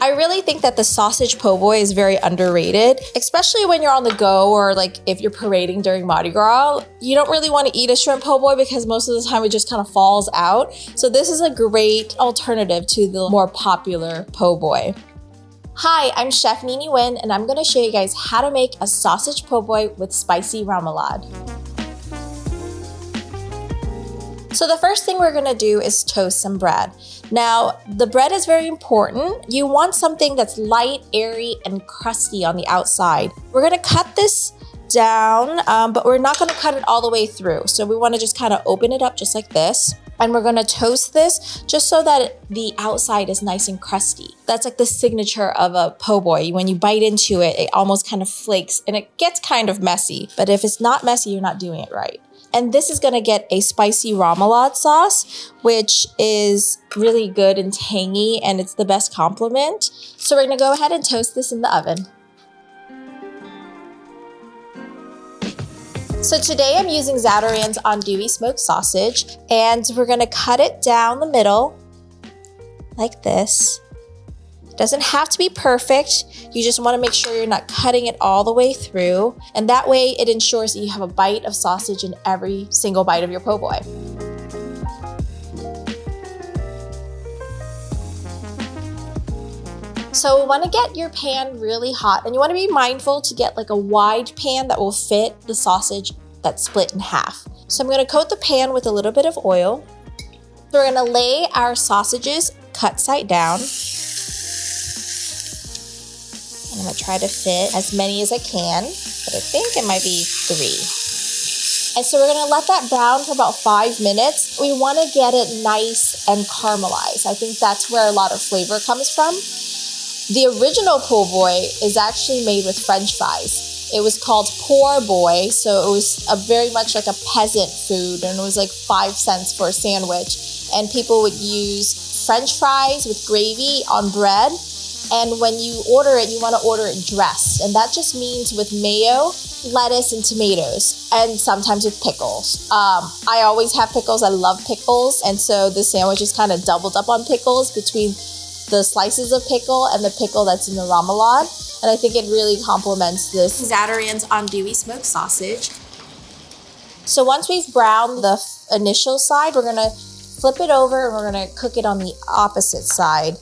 I really think that the sausage po' boy is very underrated, especially when you're on the go or like if you're parading during Mardi Gras. You don't really want to eat a shrimp po' boy because most of the time it just kind of falls out. So this is a great alternative to the more popular po' boy. Hi, I'm Chef Nini Nguyen, and I'm going to show you guys how to make a sausage po' boy with spicy remoulade. So the first thing we're gonna do is toast some bread. Now, the bread is very important. You want something that's light, airy, and crusty on the outside. We're gonna cut this down, but we're not gonna cut it all the way through. So we wanna just kind of open it up just like this. And we're gonna toast this just so that the outside is nice and crusty. That's like the signature of a po' boy. When you bite into it, it almost kind of flakes and it gets kind of messy. But if it's not messy, you're not doing it right. And this is gonna get a spicy remoulade sauce, which is really good and tangy, and it's the best complement. So we're gonna go ahead and toast this in the oven. So today I'm using Zatarain's Andouille smoked sausage, and we're gonna cut it down the middle like this. It doesn't have to be perfect. You just want to make sure you're not cutting it all the way through, and that way it ensures that you have a bite of sausage in every single bite of your po' boy. So you want to get your pan really hot, and you want to be mindful to get like a wide pan that will fit the sausage that's split in half. So I'm going to coat the pan with a little bit of oil. So we're going to lay our sausages cut side down. I'm gonna try to fit as many as I can, but I think it might be 3. And so we're gonna let that brown for about 5 minutes. We wanna get it nice and caramelized. I think that's where a lot of flavor comes from. The original po' boy is actually made with French fries. It was called poor boy, so it was very much like a peasant food, and it was like 5 cents for a sandwich. And people would use French fries with gravy on bread. And when you order it, you want to order it dressed. And that just means with mayo, lettuce, and tomatoes, and sometimes with pickles. I always have pickles. I love pickles. And so the sandwich is kind of doubled up on pickles between the slices of pickle and the pickle that's in the remoulade. And I think it really complements this Zatarain's Andouille smoked sausage. So once we've browned the initial side, we're going to flip it over and we're going to cook it on the opposite side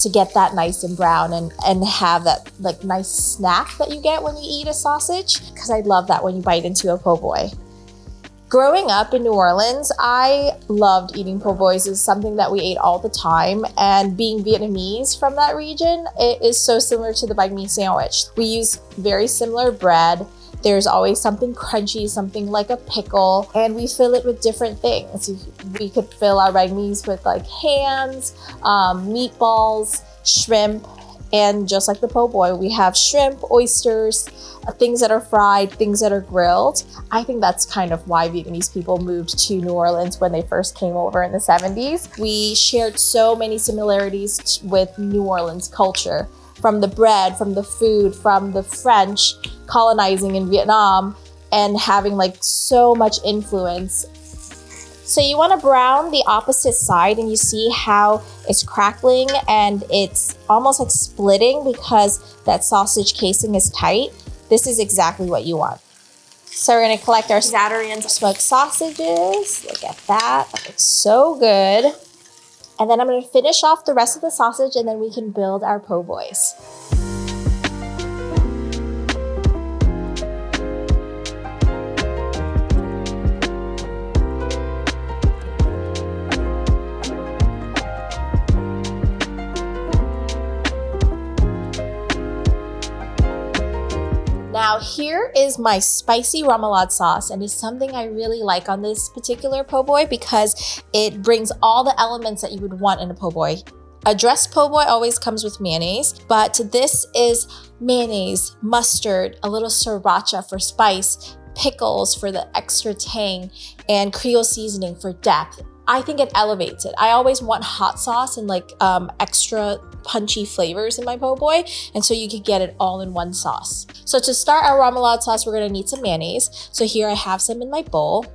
to get that nice and brown and have that like nice snack that you get when you eat a sausage, because I love that when you bite into a po' boy. Growing up in New Orleans, I loved eating po' boys. It's something that we ate all the time, and being Vietnamese from that region, it is so similar to the banh mi sandwich. We use very similar bread. There's always something crunchy, something like a pickle, and we fill it with different things. We could fill our banh mi's with like hams, meatballs, shrimp, and just like the po' boy, we have shrimp, oysters, things that are fried, things that are grilled. I think that's kind of why Vietnamese people moved to New Orleans when they first came over in the 70s. We shared so many similarities with New Orleans culture. From the bread, from the food, from the French colonizing in Vietnam and having like so much influence. So you want to brown the opposite side, and you see how it's crackling and it's almost like splitting because that sausage casing is tight. This is exactly what you want. So we're going to collect our Zatarain's smoked sausages. Look at that. That looks so good. And then I'm going to finish off the rest of the sausage, and then we can build our po' boys. Now here is my spicy remoulade sauce, and it's something I really like on this particular po' boy because it brings all the elements that you would want in a po' boy. A dressed po' boy always comes with mayonnaise, but this is mayonnaise, mustard, a little sriracha for spice, pickles for the extra tang, and Creole seasoning for depth. I think it elevates it. I always want hot sauce and like extra punchy flavors in my po' boy, and so you can get it all in one sauce. So to start our remoulade sauce, we're gonna need some mayonnaise. So here I have some in my bowl.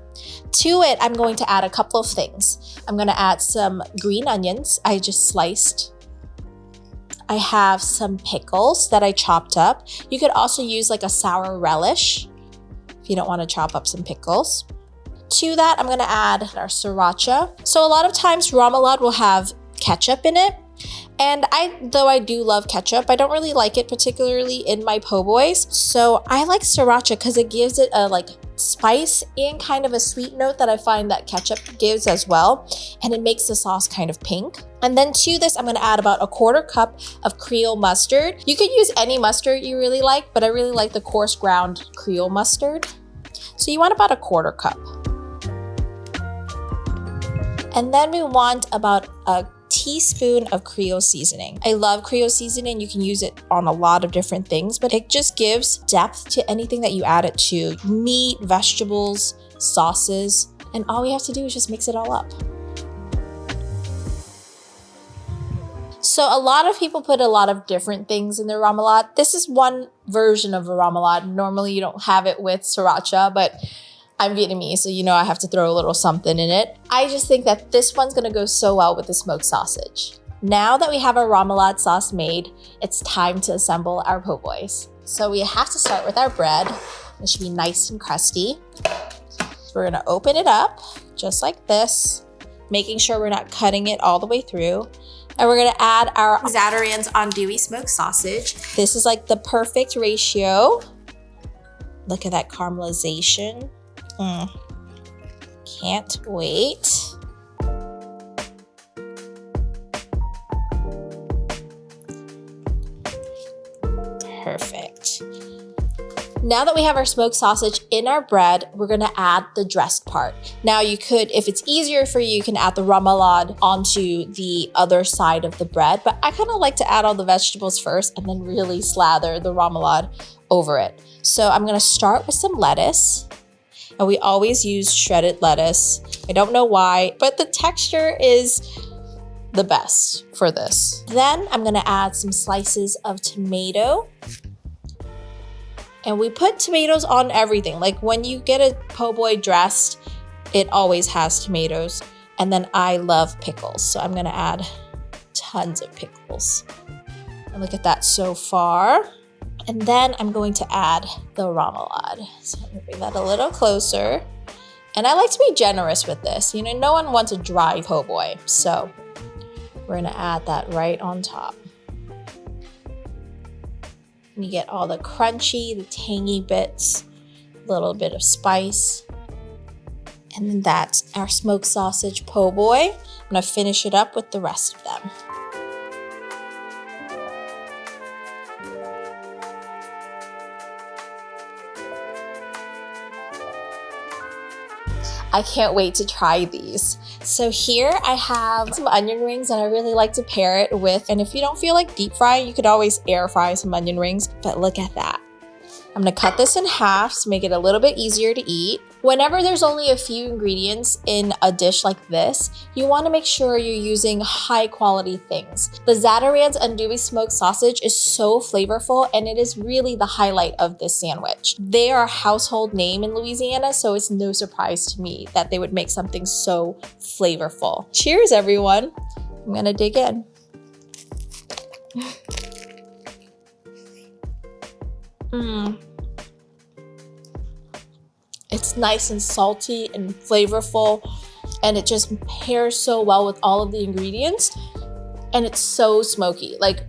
To it, I'm going to add a couple of things. I'm gonna add some green onions I just sliced. I have some pickles that I chopped up. You could also use like a sour relish if you don't want to chop up some pickles. To that, I'm gonna add our sriracha. So a lot of times remoulade will have ketchup in it. And though I do love ketchup, I don't really like it particularly in my po' boys. So I like sriracha because it gives it a like spice and kind of a sweet note that I find that ketchup gives as well. And it makes the sauce kind of pink. And then to this, I'm gonna add about a 1/4 cup of Creole mustard. You could use any mustard you really like, but I really like the coarse ground Creole mustard. So you want about a 1/4 cup. And then we want about a teaspoon of Creole seasoning. I love Creole seasoning. You can use it on a lot of different things, but it just gives depth to anything that you add it to. Meat, vegetables, sauces, and all we have to do is just mix it all up. So a lot of people put a lot of different things in their remoulade. This is one version of a remoulade. Normally you don't have it with sriracha, but I'm Vietnamese, so you know I have to throw a little something in it. I just think that this one's gonna go so well with the smoked sausage. Now that we have our remoulade sauce made, it's time to assemble our po' boys. So we have to start with our bread. It should be nice and crusty. So we're gonna open it up just like this, making sure we're not cutting it all the way through. And we're gonna add our Zatarain's Andouille smoked sausage. This is like the perfect ratio. Look at that caramelization. Can't wait. Perfect. Now that we have our smoked sausage in our bread, we're gonna add the dressed part. Now you could, if it's easier for you, you can add the remoulade onto the other side of the bread, but I kind of like to add all the vegetables first and then really slather the remoulade over it. So I'm gonna start with some lettuce. And we always use shredded lettuce. I don't know why, but the texture is the best for this. Then I'm gonna add some slices of tomato. And we put tomatoes on everything. Like when you get a po' boy dressed, it always has tomatoes. And then I love pickles, so I'm gonna add tons of pickles. And look at that so far. And then I'm going to add the remoulade. So I'm gonna bring that a little closer. And I like to be generous with this. You know, no one wants a dry po' boy. So we're gonna add that right on top. And you get all the crunchy, the tangy bits, a little bit of spice. And then that's our smoked sausage po' boy. I'm gonna finish it up with the rest of them. I can't wait to try these. So here I have some onion rings that I really like to pair it with. And if you don't feel like deep frying, you could always air fry some onion rings, but look at that. I'm gonna cut this in half to make it a little bit easier to eat. Whenever there's only a few ingredients in a dish like this, you wanna make sure you're using high quality things. The Zatarain's Andouille smoked sausage is so flavorful and it is really the highlight of this sandwich. They are a household name in Louisiana, so it's no surprise to me that they would make something so flavorful. Cheers, everyone. I'm gonna dig in. It's nice and salty and flavorful, and it just pairs so well with all of the ingredients, and it's so smoky. Like,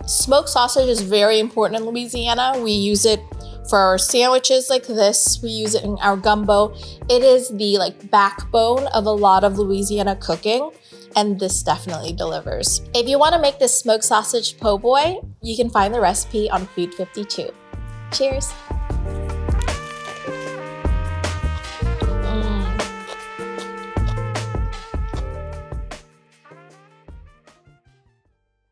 smoked sausage is very important in Louisiana. We use it for our sandwiches like this. We use it in our gumbo. It is the backbone of a lot of Louisiana cooking, and this definitely delivers. If you want to make this smoked sausage po' boy, you can find the recipe on Food52. Cheers.